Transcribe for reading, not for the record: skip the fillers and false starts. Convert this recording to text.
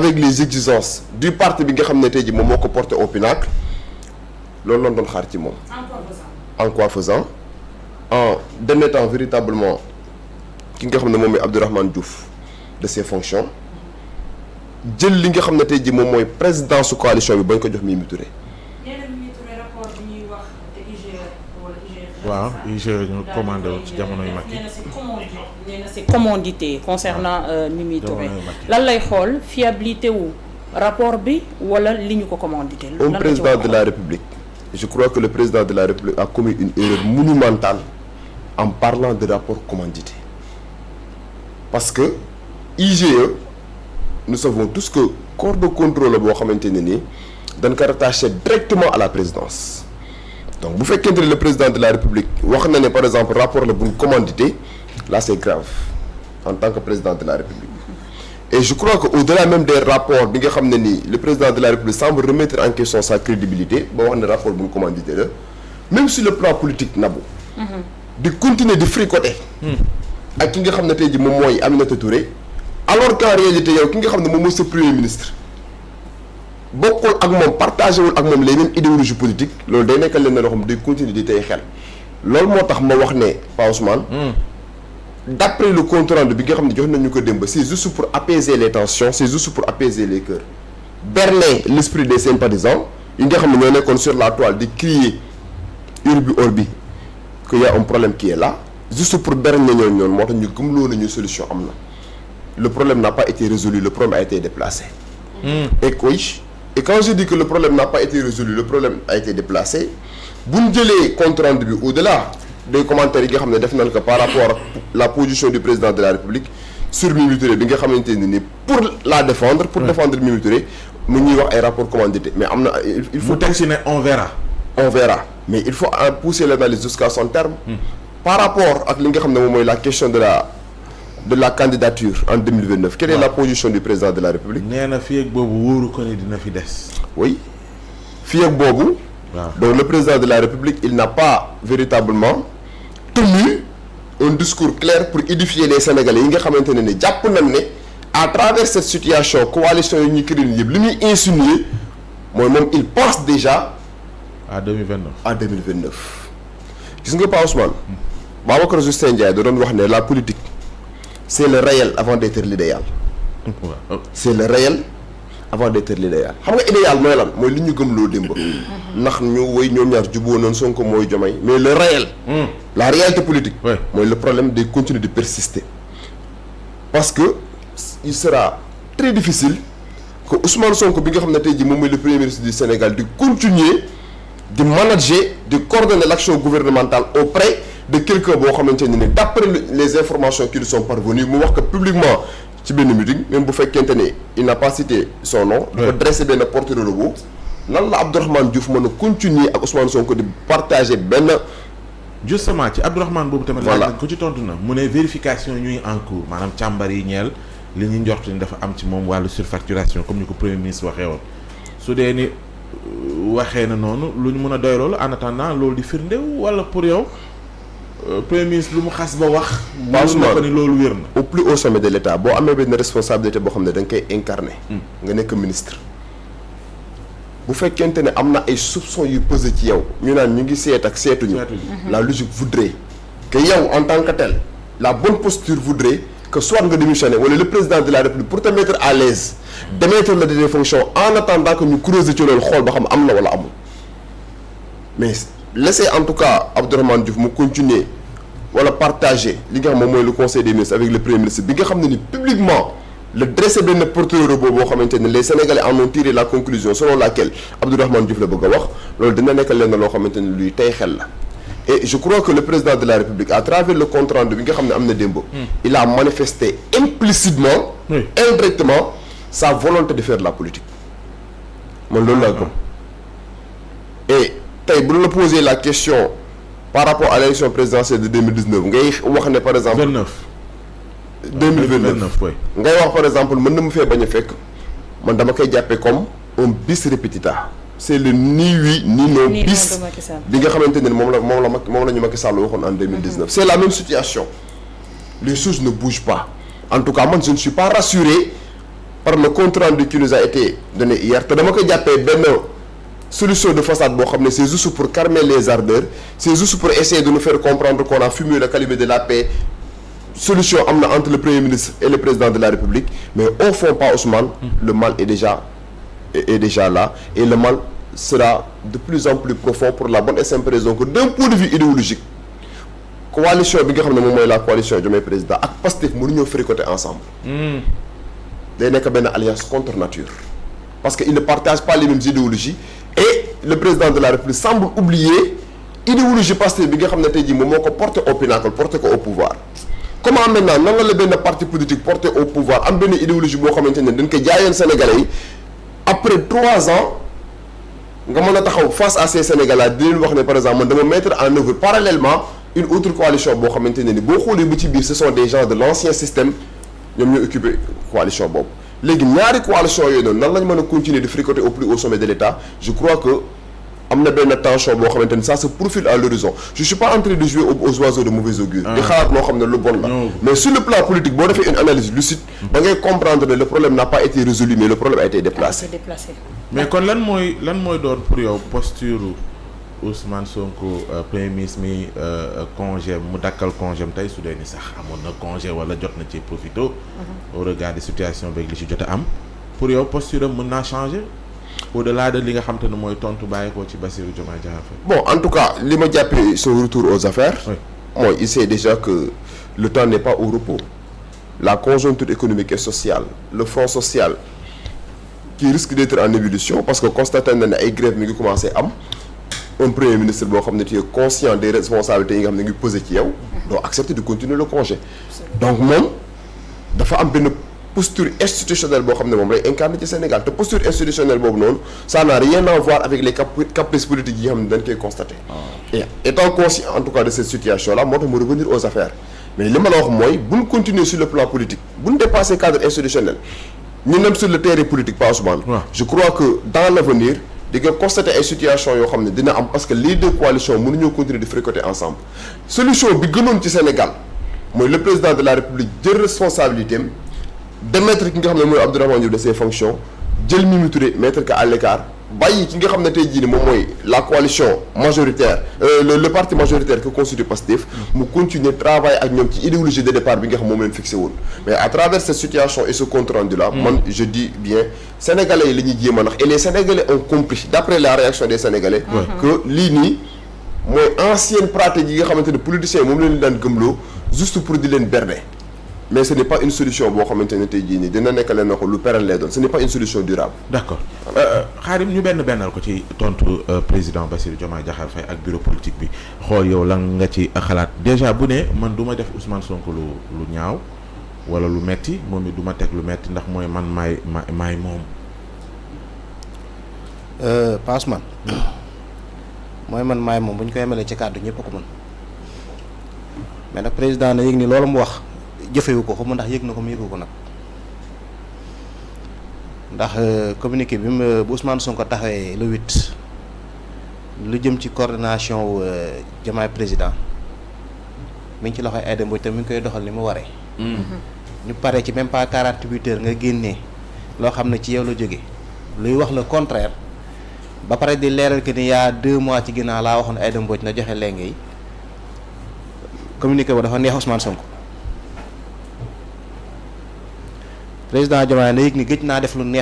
avec les exigences du parti bi nga xam ne tey jii moom moo ko porté au pinacle loolu lañ doon xaar ci moom. en quoi faisant en démettant véritablement ki nga xam ne moom mooy Abdourahmane Diouf de ses fonctions jël li nga xam ne tey jii moom mooy président su coalition bi bañ ko jox Mimi Touré. waaw IGE ñu commandé woon ci jamonoy Macky. nee na c'est commandité concernant Mimi Touré lan lay xool fiabilité wu rapport bi wala li ñu ko commandité. un président de la République je crois que le président de la République a commis une erreur monumentale en parlant de rapport commandité parce que IGE nous savons tous que corps de contrôle boo xamante ne nii dañ ko rattaché directement à la présidence. donc bu fekkente ne le président de la République wax na ne par exemple rapport la bu ñu commandité là c'est grave en tant que président de la République et je crois que au-delà même des rapports bi nga xam ne nii le président de la République semble remettre en question sa crédibilité ba wax ne rapport bu ñu commandité la même sur le plan politique nabu di continuer di fricoter ak ki nga xam ne tey ji moom mooy Aminata Touré alors qu'en réalité yow ki nga xam ne moom mooy sa premier ministre bokkul ak moom partagé wul ak moom les mêmes idéologies politiques loolu day nekkal leen ne loo xam day continuer di tey xel loolu moo tax ma wax ne Pa Ousmane d'après le compte rendu bi nga xam ne jox nañu ko démb c'est juste pour apaiser les tensions c'est juste pour apaiser les cœurs berner l'esprit des sympathisants yi nga xam ne ñoo nekkoon sur la toile di crier urbi orbi que y a un problème qui est là juste pour berner ñoon moo tax ñu gëmloo nañu solution am na le problème n'a pas été résolu le problème a été déplacé et quand je dis que le problème n'a pas été résolu le problème a été déplacé bu ñu jëlee compte rendu bi au-delà des commentaires yi nga xam ne def nañ ko par rapport ak la position du président de la République sur Mimi Touré bi nga xamante ne ni pour la défendre pour défendre Mimi Touré mu ñuy wax ay rapports commandités mais am na il faut teg si ne on verra mais il faut pousser l'analyse jusqu'à son terme par rapport ak li nga xam ne moom mooy la question de la candidature en 2029 quelle est la position du président de la République. nee na fii ak boobu wóoru ko ne dina fi des. oui fii ak boobu. donc le président de la République il n'a pas véritablement tenu un discours clair pour édifier les Sénégalais yi nga xamante ne ni jàpp nañ ne à travers cette situation coalition yi ñuy créer yëpp li muy insinuer mooy moom il pense déjà. à 2029 gis nga Pa Ousmane. Babacar Justin Ndiaye da doon wax ne la politique. c'est le réel avant d'être l'idéal c'est le réel avant d'être l'idéal xam nga idéal mooy lan mooy li ñu gëm loo démb ndax ñu woy ñoom ñaar juboo noonu Sonko mooy Diomaye mais le réel la réalité politique mooy le problème day continuer de persister parce que il sera très difficile que Ousmane Sonko bi nga xam ne tey jii moom mooy le premier ministre du Sénégal di continuer di manager di coordonner l'action gouvernementale auprès de quelqu'un boo xamante ne ni d'après les informations qui lui sont parvenues mu wax ko publiquement ci benn meeting même bu fekkente ne il n'a pas cité son nom. dafa dressé benn portrait de robot lan la Abdourahmane Diouf mën a continuer ak Ousmane Sonko di partager benn. justement ci Abdourahmane boobu tamit. voilà ko ci tontu na mu ne vérification ñuy en cours maanaam càmbar yi ñeel li ñu njort ni dafa am ci moom wàllu surfacturation comme ni ko premier ministre waxee woon su dee ni waxee na noonu lu ñu mën a doy loolu en attendant loolu di firndew wala pour yow. premier ministre lu mu xas ba wax. na ko ni loolu wér na. au plus haut sommet de l'État boo amee benn responsabilité boo xam ne da nga koy incarner. nga nekk ministre. bu fekkente ne am na ay soupçons yu pesé ci yow ñu naan ñu ngi seet ak seetuñu. la logique voudrait que yow en tant que tel la bonne posture voudrait que soit nga démissionner wala le président de la République pour te mettre à l'aise démettre la de tes fonctions en attendant que ñu creuser ci loolu xool ba xam am na wala amul mais. laissez en tout cas Abdourahmane Diouf mu continuer wala partager li nga xam moom mooy le conseil des ministres avec le premier ministre bi nga xam ne ni publiquement le dressé benn portrait robot boo xamante ne les Sénégalais en ont tiré la conclusion selon laquelle Abdourahmane Diouf la bëgg a wax loolu dina nekk lenn loo xamante ne luy tey xel la et je crois que le président de la République à travers le compte rendu bi nga xam ne am na démb il a manifesté implicitement indirectement sa volonté de faire de la politique man loolu laa gëm et tey bu la poser la question par rapport à l'élection présidentielle de 2019 ngay wax ne par exemple 2029 ngay wax par exemple mën na mu fee bañ a fekk man dama koy jàppee comme un bis repetita c'est le ni oui ni non bis bi nga xamante ne moom la ñu Macky Sall waxoon en 2019 c'est la même situation les choses ne bougent pas en tout cas man je ne suis pas rassuré par le compte rendu qui nous a été donné hier te dama ko jàppee benn solution de façade boo xam ne c'est juste pour calmer les ardeurs c'est juste pour essayer de nous faire comprendre qu'on a fumé le calumet de la paix. Solution am na entre le premier ministre et le président de la République mais au fond pas Ousmane. Le mal est déjà là et le mal sera de plus en plus profond pour la bonne et simple raison que d'un point de vue idéologique coalition bi nga xam ne moom mooy la coalition Diomaye président ak Pastef mënuñoo fricoter ensemble. day nekk benn alliance contre nature parce que ils ne partagent pas les mêmes idéologies et le président de la République semble oublier idéologie Pastef bi nga xam ne tey jii moom moo ko porté au pinacle porté ko au pouvoir. Comment maintenant nan la benn parti politique porté au pouvoir am benn idéologie boo xamante ne dañ koy jaayoon Sénégalais yi après 3 ans nga mën a taxaw face à ces Sénégalais di leen wax ne par exemple man dama mettre en œuvre parallèlement une autre coalition boo xamante ne ni boo xoolee ba ci biir ce sont des gens de l'ancien système ñoom ñoo occupé coalition boobu. léegi ñaari coalition yooyu noonu nan lañ mën a continuer de fricoter au plus haut sommet de l'État je crois que am na benn tension boo xamante ni ça se profile à l'horizon je suis pas en train de jouer aux oiseaux de mauvais augure di xalaat loo xam ne lu bon la mais sur le plan politique boo defee une analyse lucide da ngay comprendre ne le problème n'a pas été résolu mais le problème a été déplacé. mais kon lan mooy doon pour yow posture Ousmane Sonko premier ministre mi congé mu dakkal congé tey su dee ni sax amoon na congé wala jot na ci profito au regard de situation beeg li ci jot a am pour yow posture am mën naa changer au-delà de li nga xam te ne mooy tontu bàyyi ko ci Bassirou Diomaye Diakhar Faye. Bon en tout cas li ma jàppee son retour aux affaires. mooy il sait déjà que le temps n'est pas au repos. La conjoncture économique et sociale le front social qui risque d'être en ébullition parce que constaté na ne ay grève mi ngi commencé am. Un premier ministre boo xam ne tu es conscient des responsabilités yi nga xam ne ngi posé ci yow doo accepter de continuer le congé donc moom dafa am benn posture institutionnelle boo xam ne moom lay incarner ci Sénégal te posture institutionnelle boobu noonu ça n'a rien à voir avec les caprices politiques yi nga xam ne dañ koy constater et étant conscient en tout cas de cette situation là moo tax mu revenir aux affaires mais li ma la wax mooy buñ continuer sur le plan politique buñ dépasser cadre institutionnel ñu dem sur le terrain politique pas Ousmane je crois que dans l'avenir di nga constater ay situation yoo xam ne dina am parce que les deux coalitions mënuñoo continuer de fricoter ensemble solution bi gënoon ci Sénégal mooy le président de la République jël responsabilité am démettre ki nga xam ne mooy Abdourahmane Diouf de ses fonctions jël Mimi Touré mettre ko à l'écart bàyyi ki nga xam ne tey jii ni moom mooy la coalition majoritaire le parti majoritaire que constitue Pastef mu continuer travailler ak ñoom ci idéologie de départ bi nga xam moom leen fixé woon mais à travers cette situation et ce compte rendu là man je dis bien sénégalais yi la ñuy jéem a nax et les sénégalais ont compris d'après la réaction des sénégalais que lii nii mooy ancienne pratique yi nga xamante ne politiciens yi moom leen daan gëmloo juste pour di leen berne mais ce n'est pas une solution boo xamante ne tey jii nii dina nekk leen na ko lu pérenne lay doon ce n'est pas une solution durable. D'accord Khadim ñu bennal ko ci tontu président Bassirou Diomaye Diakhar Faye ak bureau politique bi xool yow lan nga ci xalaat déjà bu ne man du ma def Ousmane Sonko lu ñaaw wala lu metti moom it du ma teg lu metti ndax mooy man maay moom. Ousmane mooy man maay moom bu ñu koy yemalee ci kàddu ñëpp a ko mën mais nag président na yëg ni loolu mu wax. jëfewu ko xamu ndax yëg na ko mu yëgu ko nag ndax communiqué bi bu Ousmane Sonko taxawee le 8 lu jëm ci coordination wu Diomaye président mi ngi ci loxoy Aïda Mbodj te mi ngi koy doxal ni mu waree. ñu pare ci même pas 48 heures nga génnee loo xam ne ci yow la jóge luy wax le contraire ba pare di leeral que ni y'a 2 mois ci ginnaaw laa waxoon Aïda Mbodj na joxe lenge yi communiqué ba dafa neex Ousmane Sonko. président Diomaye na yëg ni gëj naa def lu neex